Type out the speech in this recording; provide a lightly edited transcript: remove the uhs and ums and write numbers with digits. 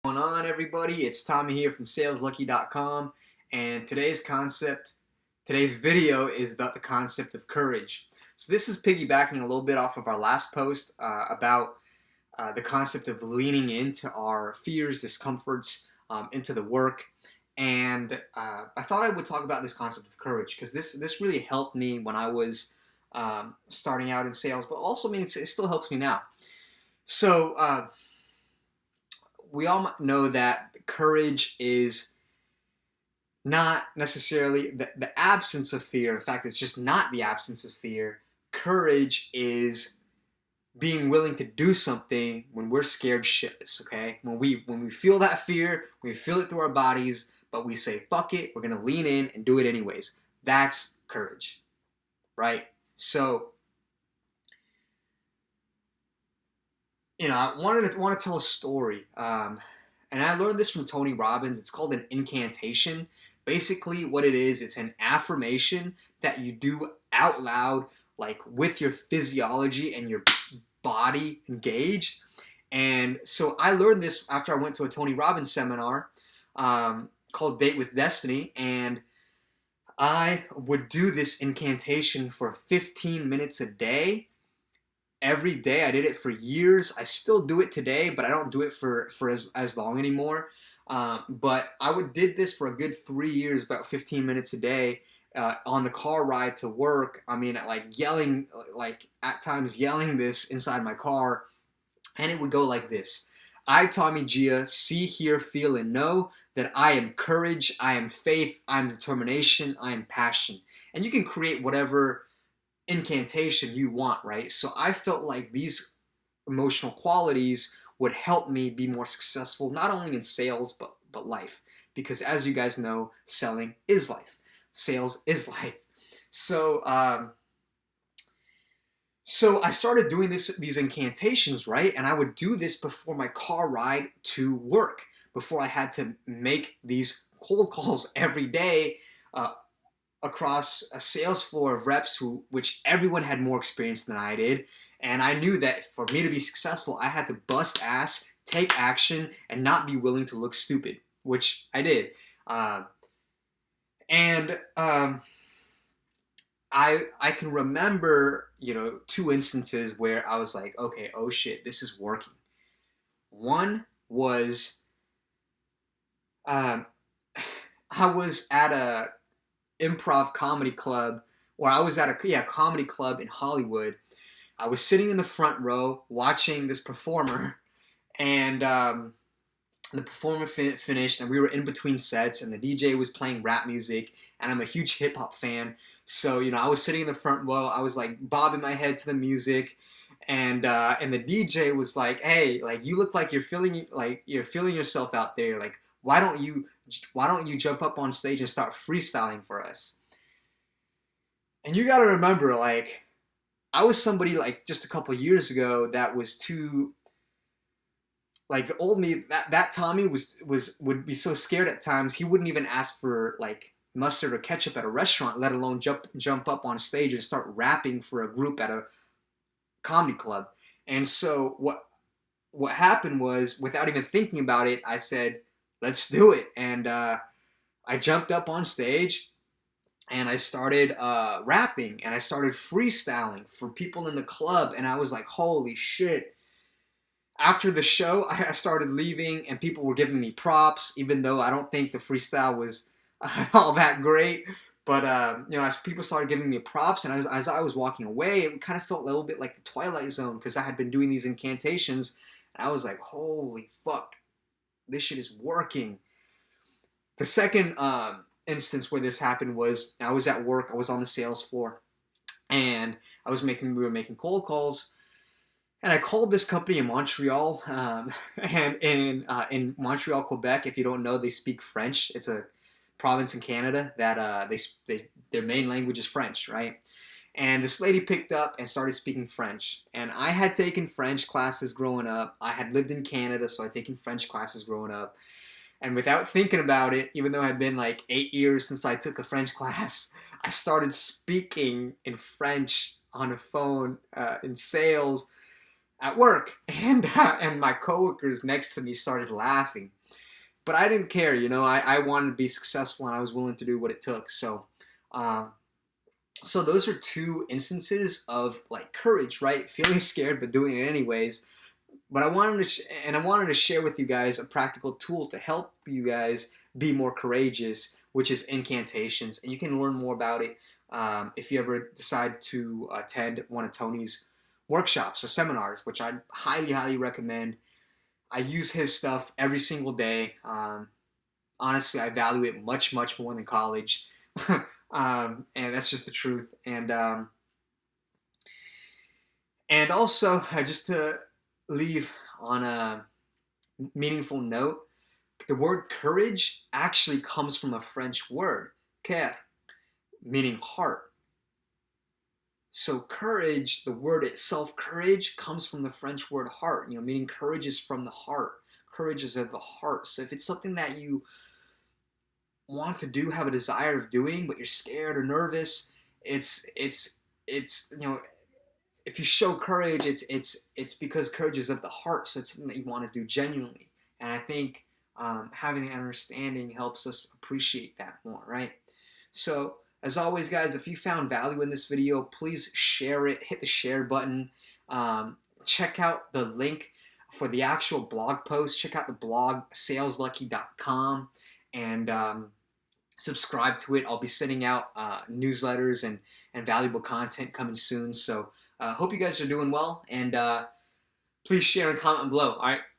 What's going on, everybody? It's Tommy here from Saleslucky.com, and today's video is about the concept of courage. So this is piggybacking a little bit off of our last post about the concept of leaning into our fears, discomforts, into the work. And I thought I would talk about this concept of courage because this really helped me when I was starting out in sales, but also it still helps me now. So we all know that courage is not necessarily the absence of fear. In fact, it's just not the absence of fear. Courage is being willing to do something when we're scared shitless, okay? When we feel that fear, we feel it through our bodies, but we say, fuck it, we're gonna lean in and do it anyways. That's courage, right? So, I want to tell a story, and I learned this from Tony Robbins. It's called an incantation. Basically, what it is, it's an affirmation that you do out loud, like with your physiology and your body engaged. And so I learned this after I went to a Tony Robbins seminar called Date with Destiny, and I would do this incantation for 15 minutes a day. Every day. I did it for years. I still do it today, but I don't do it for as long anymore. But did this for a good 3 years, about 15 minutes a day, on the car ride to work. I mean, at times yelling this inside my car, and it would go like this. I, Tommy Jia, see, hear, feel, and know that I am courage, I am faith, I am determination, I am passion. And you can create whatever incantation you want, right? So I felt like these emotional qualities would help me be more successful, not only in sales, but life. Because as you guys know, selling is life. Sales is life. So I started doing these incantations, right? And I would do this before my car ride to work, before I had to make these cold calls every day, across a sales floor of reps which everyone had more experience than I did. And I knew that for me to be successful, I had to bust ass, take action, and not be willing to look stupid, which I did. I can remember, two instances where I was like, okay, oh shit, this is working. One was, I was at a improv comedy club, or I was at a comedy club in Hollywood. I was sitting in the front row watching this performer, and the performer finished, and we were in between sets, and the DJ was playing rap music, and I'm a huge hip hop fan, so I was sitting in the front row. I was like bobbing my head to the music, and the DJ was like, "Hey, like you look like you're feeling yourself out there. Like why don't you jump up on stage and start freestyling for us?" And you gotta remember, like, I was somebody like just a couple years ago that was too, like, old me, that Tommy would be so scared at times he wouldn't even ask for like mustard or ketchup at a restaurant, let alone jump up on stage and start rapping for a group at a comedy club. And so what happened was, without even thinking about it, I said, let's do it. And I jumped up on stage and I started rapping, and I started freestyling for people in the club, and I was like, holy shit. After the show, I started leaving, and people were giving me props, even though I don't think the freestyle was all that great. But as people started giving me props, and as I was walking away, it kind of felt a little bit like the Twilight Zone, because I had been doing these incantations, and I was like, holy fuck, this shit is working. The second instance where this happened was, I was at work, I was on the sales floor, and we were making cold calls, and I called this company in Montreal, and in Montreal, Quebec. If you don't know, they speak French. It's a province in Canada that their main language is French, right? And this lady picked up and started speaking French. And I had taken French classes growing up. I had lived in Canada, so I'd taken French classes growing up. And without thinking about it, even though it had been like 8 years since I took a French class, I started speaking in French on a phone in sales at work, and my coworkers next to me started laughing. But I didn't care, you know. I wanted to be successful, and I was willing to do what it took. Uh, so those are two instances of like courage, right? Feeling scared but doing it anyways. But I wanted to share with you guys a practical tool to help you guys be more courageous, which is incantations, and you can learn more about it if you ever decide to attend one of Tony's workshops or seminars, which I highly recommend. I use his stuff every single day. Honestly, I value it much more than college, and that's just the truth. And also, just to leave on a meaningful note, the word courage actually comes from a French word, cœur, meaning heart. So courage, the word itself, courage, comes from the French word heart, you know, meaning courage is from the heart. Courage is of the heart. So if it's something that you want to do, have a desire of doing, but you're scared or nervous, it's you know, if you show courage, it's because courage is of the heart. So it's something that you want to do genuinely. And I think having an understanding helps us appreciate that more, right? So as always, guys, if you found value in this video, please share it. Hit the share button. Check out the link for the actual blog post. Check out the blog, saleslucky.com, and subscribe to it. I'll be sending out newsletters and valuable content coming soon. So hope you guys are doing well, and please share and comment below. All right,